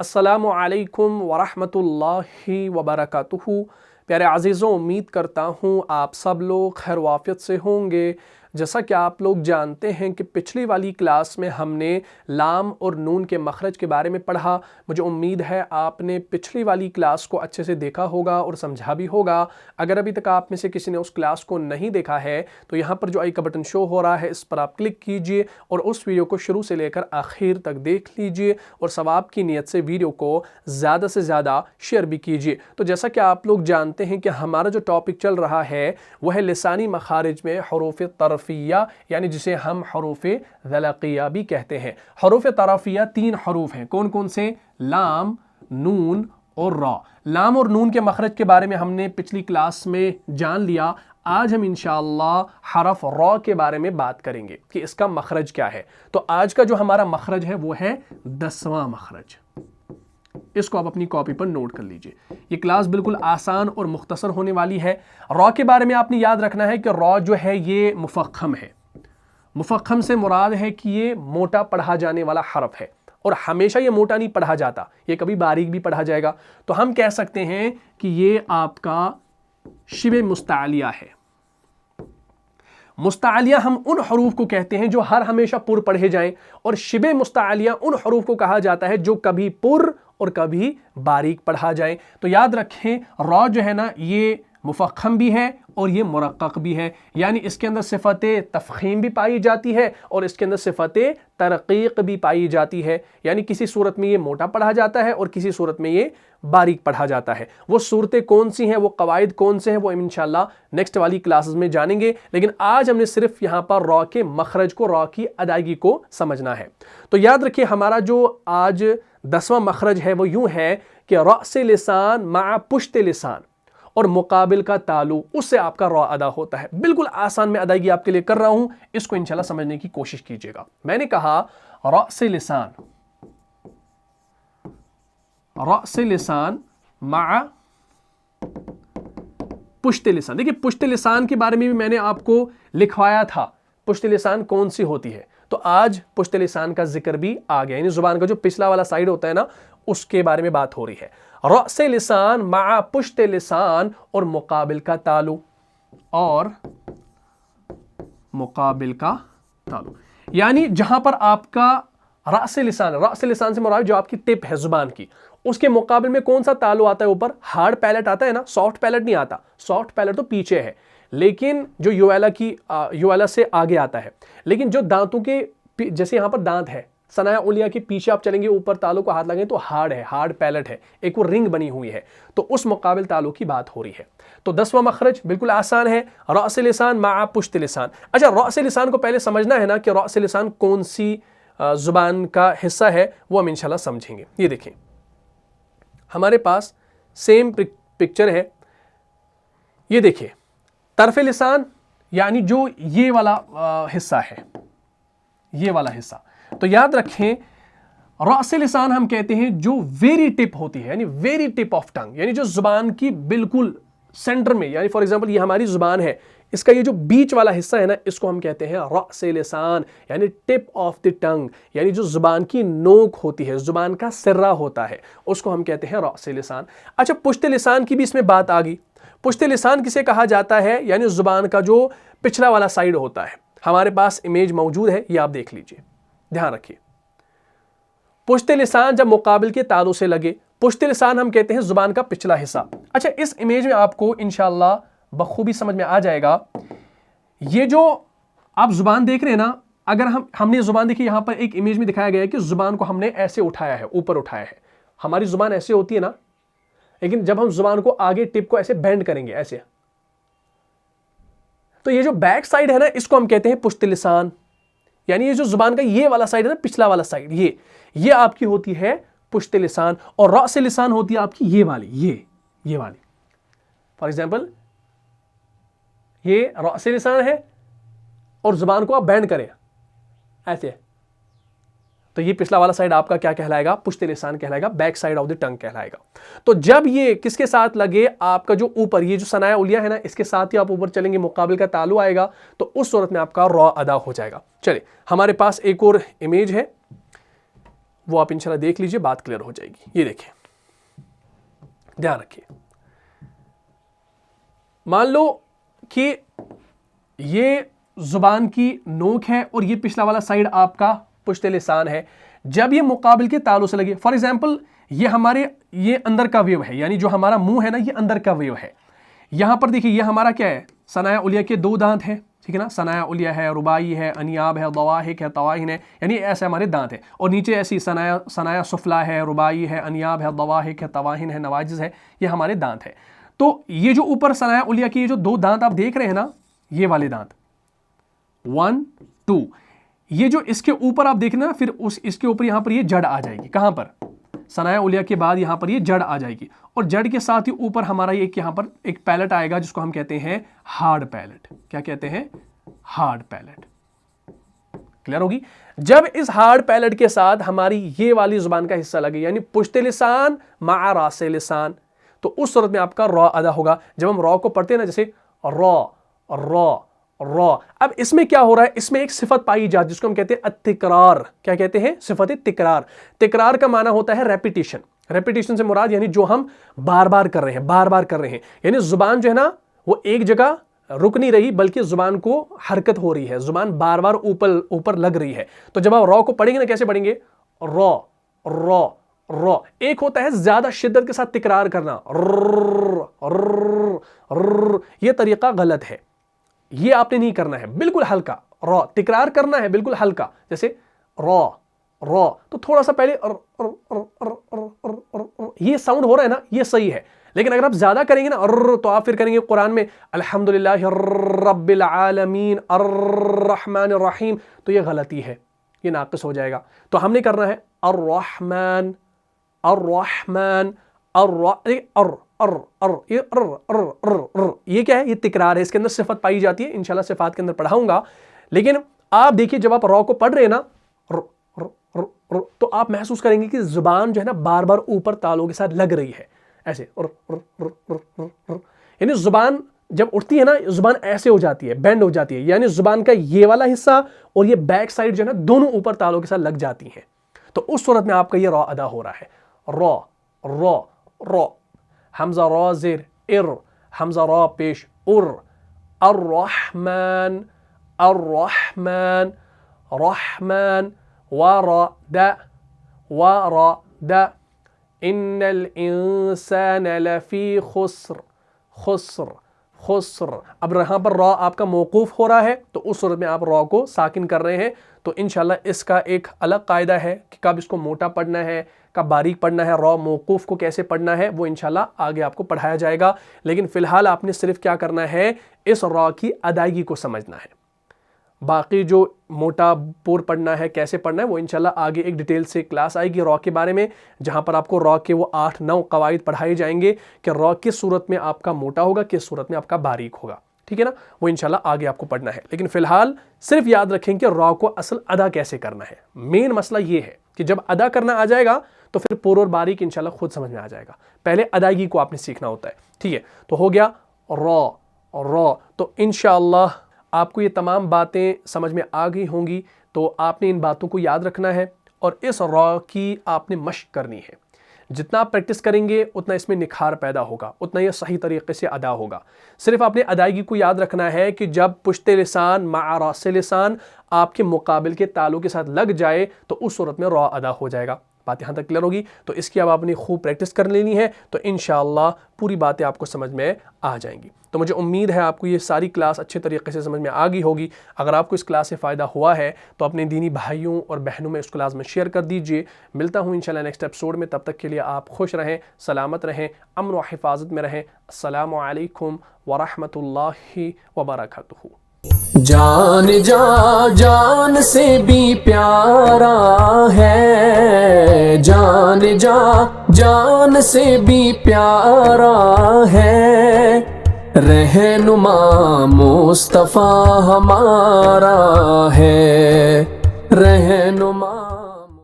अस्सलामु अलैकुम वरहमतुल्लाहि वबरकातुहू। प्यारे अज़ीज़ों, उम्मीद करता हूँ आप सब लोग खैर वाफ़ियत से होंगे। जैसा कि आप लोग जानते हैं कि पिछली वाली क्लास में हमने लाम और नून के मखरज के बारे में पढ़ा। मुझे उम्मीद है आपने पिछली वाली क्लास को अच्छे से देखा होगा और समझा भी होगा। अगर अभी तक आप में से किसी ने उस क्लास को नहीं देखा है तो यहाँ पर जो आई का बटन शो हो रहा है इस पर आप क्लिक कीजिए और उस वीडियो को शुरू से लेकर आखिर तक देख लीजिए और सवाब की नीयत से वीडियो को ज़्यादा से ज़्यादा शेयर भी कीजिए। तो जैसा कि आप लोग जानते हैं कि हमारा जो टॉपिक चल रहा है वह है लिसानी मखारिज में हुरूफ तरफिया, यानी जिसे हम हुरूफ ज़लक़िया भी कहते हैं। हुरूफ तरफिया 3 हरूफ हैं। कौन कौन से? लाम, नून और रॉ। लाम और नून के मखरज के बारे में हमने पिछली क्लास में जान लिया। आज हम इंशाअल्लाह हरफ रॉ के बारे में बात करेंगे कि इसका मखरज क्या है। तो आज का जो हमारा मखरज है वो है 10वां मखरज। इसको आप अपनी कॉपी पर नोट कर लीजिए। ये क्लास बिल्कुल आसान और मुख्तसर होने वाली है। रॉ के बारे में आपने याद रखना है कि रॉ जो है ये मुफख्खम है। मुफख्खम से मुराद है कि ये मोटा पढ़ा जाने वाला हरफ है और हमेशा ये मोटा नहीं पढ़ा जाता, ये कभी बारीक भी पढ़ा जाएगा। तो हम कह सकते हैं कि ये आपका शिबे मुस्तालिया है। मुस्तालिया हम उन हरूफ को कहते हैं जो हर हमेशा पुर पढ़े जाएं और शिबे मुस्तालिया उन हरूफ को कहा जाता है जो कभी पुर और कभी बारीक पढ़ा जाए। तो याद रखें, रॉ जो है ना ये मुफख्खम भी है और ये मुरक्कक भी है, यानी इसके अंदर सिफ़ते तफ़ख़ीम भी पाई जाती है और इसके अंदर सिफ़ते तरक़ीक़ भी पाई जाती है। यानी किसी सूरत में ये मोटा पढ़ा जाता है और किसी सूरत में ये बारीक पढ़ा जाता है। वो सूरतें कौन सी हैं, वो कवायद कौन से हैं, वो इंशाअल्लाह नेक्स्ट वाली क्लासेस में जानेंगे। लेकिन आज हमने सिर्फ यहाँ पर रॉ के मखरज को, रॉ की अदायगी को समझना है। तो याद रखिए, हमारा जो आज 10वां मखरज है वो यूं है कि रअसे लिसान मा पुश्ते लिसान और मुकाबिल का तालु, उससे आपका रॉ अदा होता है। बिल्कुल आसान में अदायगी आपके लिए कर रहा हूं, इसको इंशाल्लाह समझने की कोशिश कीजिएगा। मैंने कहा रअसे लिसान, रअसे लिसान मा पुश्ते लिसान। देखिए, पुश्ते लिसान के बारे में भी मैंने आपको लिखवाया था, पुश्ते लिसान कौन सी होती है। तो आज पुश्ते लिसान का जिक्र भी आ गया, यानी जुबान का जो पिछला वाला साइड होता है ना, उसके बारे में बात हो रही है। रअसे लिसान मा पुश्ते लिसान और मुकाबिल का तालु, और मुकाबिल का तालु, यानी जहां पर आपका रअसे लिसान से मुराद जो आपकी टिप है जुबान की, उसके मुकाबिल में कौन सा तालु आता है? ऊपर हार्ड पैलेट आता है ना, सॉफ्ट पैलेट नहीं आता। सॉफ्ट पैलेट तो पीछे है, लेकिन जो यूएला से आगे आता है। लेकिन जो दांतों के जैसे यहां पर दांत है, सनाया उलिया के पीछे आप चलेंगे, ऊपर तालु को हाथ लगेंगे तो हार्ड है, हार्ड पैलेट है, एक वो रिंग बनी हुई है। तो उस मुकाबिल तालु की बात हो रही है। तो 10वां मखरज बिल्कुल आसान है, रअसे लिसान मा पुश्ते लिसान। अच्छा, रअसे लिसान को पहले समझना है ना कि रअसे लिसान कौन सी जुबान का हिस्सा है, वो हम इंशाल्लाह समझेंगे। ये देखें, हमारे पास सेम पिक्चर है। ये देखिए, तरफे लिसान यानी जो ये वाला हिस्सा है, ये वाला हिस्सा। तो याद रखें, रअसे लिसान हम कहते हैं जो वेरी टिप होती है, यानी वेरी टिप ऑफ टंग, यानी जो जुबान की बिल्कुल सेंटर में, यानी फॉर एग्जांपल ये हमारी जुबान है, इसका ये जो बीच वाला हिस्सा है ना, इसको हम कहते हैं रअसे लिसान, यानी टिप ऑफ द टंग, यानी जो जुबान की नोक होती है, जुबान का सिर्रा होता है, उसको हम कहते हैं रअसे लिसान। अच्छा, पुश्ते लिसान की भी इसमें बात आ गई। पुश्ते लिसान किसे कहा जाता है? यानी जुबान का जो पिछला वाला साइड होता है। हमारे पास इमेज मौजूद है, ये आप देख लीजिए, ध्यान रखिए। पुश्ते लिसान जब मुकाबिल के तालु से लगे, पुश्ते लिसान हम कहते हैं जुबान का पिछला हिस्सा। अच्छा, इस इमेज में आपको इंशाअल्लाह बखूबी समझ में आ जाएगा। ये जो आप जुबान देख रहे हैं ना, अगर हमने जुबान देखी, यहां पर एक इमेज में दिखाया गया है कि जुबान को हमने ऐसे उठाया है, ऊपर उठाया है। हमारी जुबान ऐसे होती है ना, लेकिन जब हम जुबान को आगे टिप को ऐसे बेंड करेंगे ऐसे, तो ये जो बैक साइड है ना, इसको हम कहते हैं पुश्ते लिसान। यानी ये जो जुबान का ये वाला साइड है ना, पिछला वाला साइड, ये आपकी होती है पुश्ते लिसान। और रअसे लिसान होती है आपकी ये वाली, ये वाली। फॉर एग्जांपल ये रअसे लिसान है और जुबान को आप बैंड करें ऐसे, तो ये पिछला वाला साइड आपका क्या कहलाएगा? पुश्ते लिसान कहलाएगा, back side of the tongue कहलाएगा। तो जब ये किसके साथ लगे, आपका जो ऊपर ये जो सनाया उलिया है ना, इसके साथ ही आप ऊपर चलेंगे, मुकाबिल का तालु आएगा, तो उस सूरत में आपका रॉ अदा हो जाएगा। चलिए, हमारे पास एक और इमेज है, वो आप इंशाल्लाह देख लीजिए, बात क्लियर हो जाएगी। ये देखिए, ध्यान रखिए, मान लो कि ये जुबान की नोक है और ये पिछला वाला साइड आपका पुश्ते लिसान है। जब ये मुकाबिल के तालु से लगे, फॉर एग्जाम्पल ये अंदर का वेव है, यानी जो हमारा मुंह है ना, ये अंदर का वेव है। यहां पर देखिए, ये हमारा क्या है, सनाया उलिया के 2 दांत है, ठीक है ना, सनाया उलिया है, रुबाई है, अनियाब है, दवाहिक है, तवाहिन है, यानी ऐसे हमारे दांत है। और नीचे ऐसी सनाया सुफला है, रुबाई है, अनियाब है, दवाहिक है, तवाहिन है, नवाजिज है, ये हमारे दांत है। तो ये जो ऊपर सनाया उलिया की ये जो 2 दांत आप देख रहे हैं ना, ये वाले दांत 1 2, ये जो इसके ऊपर आप देखना, फिर इसके ऊपर यहां पर ये जड़ आ जाएगी। कहां पर, सनाया उलिया के बाद यहां पर ये जड़ आ जाएगी, और जड़ के साथ ही ऊपर हमारा ये यहां पर एक पैलेट आएगा, जिसको हम कहते हैं हार्ड पैलेट। क्या कहते हैं, हार्ड पैलेट। क्लियर होगी। जब इस हार्ड पैलेट के साथ हमारी ये वाली जुबान का हिस्सा लगे, यानी पुश्ते लिसान मा रासे लिसान, तो उस सूरत में आपका रॉ अदा होगा। जब हम रॉ को पढ़ते हैं ना, जैसे रॉ रॉ रॉ, अब इसमें क्या हो रहा है, इसमें एक सिफत पाई जाती है जिसको हम कहते हैं अतिकरार। क्या कहते हैं, सिफत तिकरार। तिकरार का माना होता है रेपिटेशन। रेपिटेशन से मुराद यानी जो हम बार बार कर रहे हैं, बार बार कर रहे हैं, यानी जुबान जो है ना वो एक जगह रुक नहीं रही, बल्कि जुबान को हरकत हो रही है, जुबान बार बार ऊपर लग रही है। तो जब आप रॉ को पढ़ेंगे ना, कैसे पढ़ेंगे, रॉ रॉ रॉ। एक होता है ज्यादा शिद्दत के साथ तिकरार करना, यह तरीका गलत है, ये आपने नहीं करना है। बिल्कुल हल्का रॉ तिकरार करना है, बिल्कुल हल्का, जैसे रॉ रॉ, तो थोड़ा सा पहले ये साउंड हो रहा है ना, ये सही है। लेकिन अगर आप ज्यादा करेंगे ना तो आप फिर करेंगे कुरान में अल्हम्दुलिल्लाहि रब्बिल आलमीन अर्रहमानिर रहीम, तो ये गलती है, ये नाक़िस हो जाएगा। तो हमने करना है अर्रहमान अर्रहमान ये क्या है, ये तिकरार है, इसके अंदर सिफत पाई जाती है। इंशाल्लाह सिफात के अंदर पढ़ाऊंगा। लेकिन आप देखिए, जब आप रॉ को पढ़ रहे हैं ना, तो आप महसूस करेंगे कि जुबान जो है ना बार बार ऊपर तालों के साथ लग रही है, ऐसे। यानी जुबान जब उठती है ना, जुबान ऐसे हो जाती है, बेंड हो जाती है, यानी जुबान का ये वाला हिस्सा और ये बैक साइड जो है ना, दोनों ऊपर तालों के साथ लग जाती हैं। तो उस सूरत में आपका ये रॉ अदा हो रहा है। रॉ रॉ रॉ, हमजा रॉ ज़ेर इर, हमजा रॉ पेश उर, अर्रहमान अर्रहमान रहमान, वरद वरद, इन्नल इंसान लफी खुस्र खुस्र खुस्र। अब यहाँ पर रॉ आपका मौकूफ हो रहा है, तो उस सूरत में आप रॉ को साकिन कर रहे हैं। तो इंशाल्लाह इसका एक अलग कायदा है कि कब इसको मोटा पढ़ना है, कब बारीक पढ़ना है, रॉ मौकूफ को कैसे पढ़ना है, वो इंशाल्लाह आगे आपको पढ़ाया जाएगा। लेकिन फिलहाल आपने सिर्फ क्या करना है, इस रॉ की अदायगी को समझना है। बाकी जो मोटा पूर पढ़ना है, कैसे पढ़ना है, वो इंशाल्लाह आगे एक डिटेल से क्लास आएगी रॉ के बारे में, जहां पर आपको रॉ के वो 8-9 कवायद पढ़ाए जाएंगे कि रॉ किस सूरत में आपका मोटा होगा, किस सूरत में आपका बारीक होगा। ठीक है ना, वो इंशाल्लाह आगे आपको पढ़ना है। लेकिन फिलहाल सिर्फ याद रखें कि रॉ को असल अदा कैसे करना है। मेन मसला ये है कि जब अदा करना आ जाएगा तो फिर पूर और बारीक इंशाल्लाह खुद समझ में आ जाएगा। पहले अदायगी को आपने सीखना होता है। ठीक है, तो हो गया रॉ रॉ। तो इंशाल्लाह आपको ये तमाम बातें समझ में आ गई होंगी। तो आपने इन बातों को याद रखना है और इस रॉ की आपने मश्क करनी है। जितना आप प्रैक्टिस करेंगे उतना इसमें निखार पैदा होगा, उतना ये सही तरीके से अदा होगा। सिर्फ आपने अदायगी को याद रखना है कि जब पुश्ते लिसान मा रासे लिसान आपके मुकाबिल के तालु के साथ लग जाए तो उस सूरत में रॉ अदा हो जाएगा। बात यहाँ तक क्लियर होगी। तो इसकी अब आपने खूब प्रैक्टिस कर लेनी है, तो इंशाअल्लाह पूरी बातें आपको समझ में आ जाएंगी। तो मुझे उम्मीद है आपको ये सारी क्लास अच्छे तरीके से समझ में आ गई होगी। अगर आपको इस क्लास से फ़ायदा हुआ है तो अपने दीनी भाइयों और बहनों में इस क्लास में शेयर कर दीजिए। मिलता हूँ इंशाल्लाह नेक्स्ट एपिसोड में। तब तक के लिए आप खुश रहें, सलामत रहें, अमन व हिफाजत में रहें। अस्सलामु अलैकुम व रहमतुल्लाहि व बरकातुहू। जान जा जान से भी प्यारा है, जान जा जान से भी प्यारा है, रहनुमा मुस्तफ़ा हमारा है, रहनुमा।